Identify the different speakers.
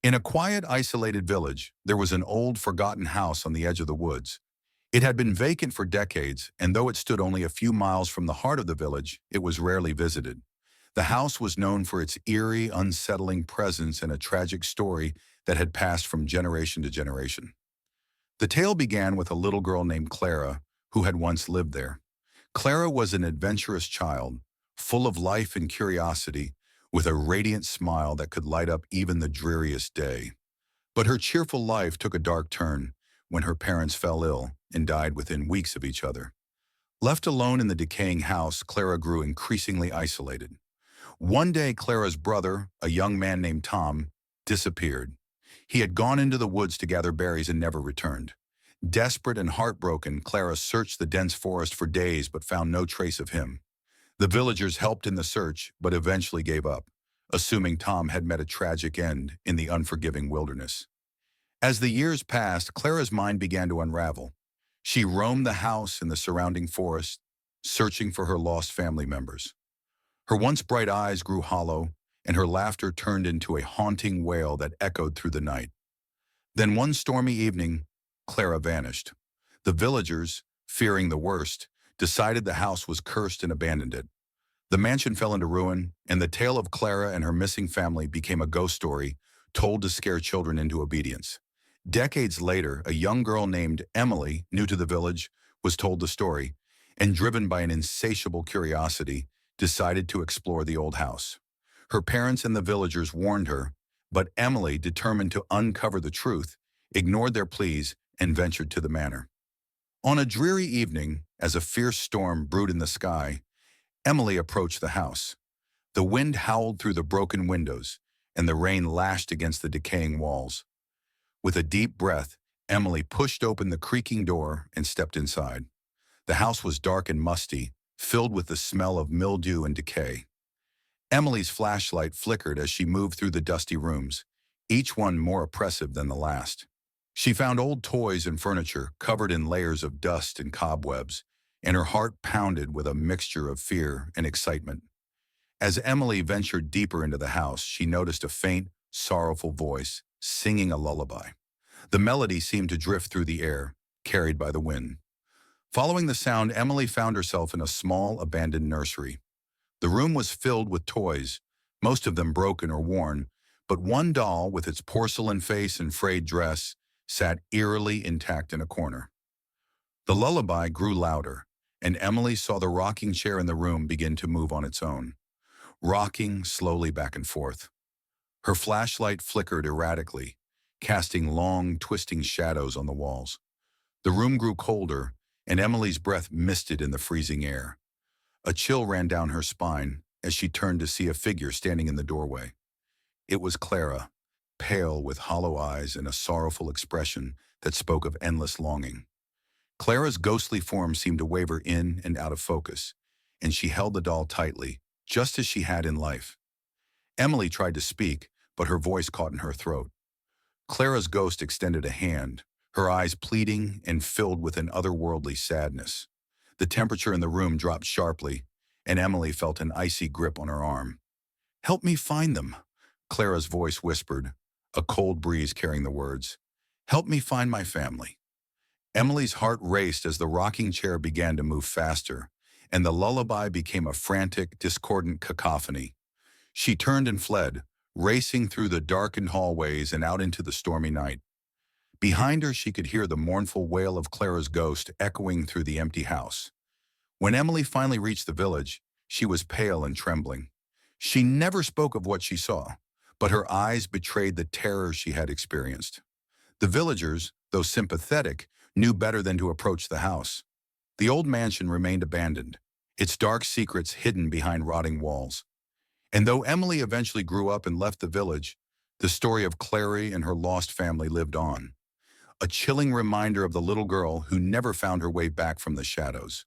Speaker 1: In a quiet, isolated village, there was an old, forgotten house on the edge of the woods. It had been vacant for decades, and though it stood only a few miles from the heart of the village, it was rarely visited. The house was known for its eerie, unsettling presence and a tragic story that had passed from generation to generation. The tale began with a little girl named Clara, who had once lived there. Clara was an adventurous child, full of life and curiosity, with a radiant smile that could light up even the dreariest day. But her cheerful life took a dark turn when her parents fell ill and died within weeks of each other. Left alone in the decaying house, Clara grew increasingly isolated. One day, Clara's brother, a young man named Tom, disappeared. He had gone into the woods to gather berries and never returned. Desperate and heartbroken, Clara searched the dense forest for days but found no trace of him. The villagers helped in the search but eventually gave up, assuming Tom had met a tragic end in the unforgiving wilderness. As the years passed, Clara's mind began to unravel. She roamed the house and the surrounding forest, searching for her lost family members. Her once bright eyes grew hollow, and her laughter turned into a haunting wail that echoed through the night. Then one stormy evening, Clara vanished. The villagers, fearing the worst, decided the house was cursed and abandoned it. The mansion fell into ruin, and the tale of Clara and her missing family became a ghost story told to scare children into obedience. Decades later, a young girl named Emily, new to the village, was told the story, and driven by an insatiable curiosity, decided to explore the old house. Her parents and the villagers warned her, but Emily, determined to uncover the truth, ignored their pleas and ventured to the manor. On a dreary evening, as a fierce storm brewed in the sky, Emily approached the house. The wind howled through the broken windows, and the rain lashed against the decaying walls. With a deep breath, Emily pushed open the creaking door and stepped inside. The house was dark and musty, filled with the smell of mildew and decay. Emily's flashlight flickered as she moved through the dusty rooms, each one more oppressive than the last. She found old toys and furniture covered in layers of dust and cobwebs, and her heart pounded with a mixture of fear and excitement. As Emily ventured deeper into the house, she noticed a faint, sorrowful voice singing a lullaby. The melody seemed to drift through the air, carried by the wind. Following the sound, Emily found herself in a small, abandoned nursery. The room was filled with toys, most of them broken or worn, but one doll, with its porcelain face and frayed dress, sat eerily intact in a corner. The lullaby grew louder, and Emily saw the rocking chair in the room begin to move on its own, rocking slowly back and forth. Her flashlight flickered erratically, casting long, twisting shadows on the walls. The room grew colder, and Emily's breath misted in the freezing air. A chill ran down her spine as she turned to see a figure standing in the doorway. It was Clara, pale with hollow eyes and a sorrowful expression that spoke of endless longing. Clara's ghostly form seemed to waver in and out of focus, and she held the doll tightly, just as she had in life. Emily tried to speak, but her voice caught in her throat. Clara's ghost extended a hand, her eyes pleading and filled with an otherworldly sadness. The temperature in the room dropped sharply, and Emily felt an icy grip on her arm. "Help me find them," Clara's voice whispered, a cold breeze carrying the words. "Help me find my family." Emily's heart raced as the rocking chair began to move faster, and the lullaby became a frantic, discordant cacophony. She turned and fled, racing through the darkened hallways and out into the stormy night. Behind her, she could hear the mournful wail of Clara's ghost echoing through the empty house. When Emily finally reached the village, she was pale and trembling. She never spoke of what she saw, but her eyes betrayed the terror she had experienced. The villagers, though sympathetic, knew better than to approach the house. The old mansion remained abandoned, its dark secrets hidden behind rotting walls. And though Emily eventually grew up and left the village, the story of Clary and her lost family lived on, a chilling reminder of the little girl who never found her way back from the shadows.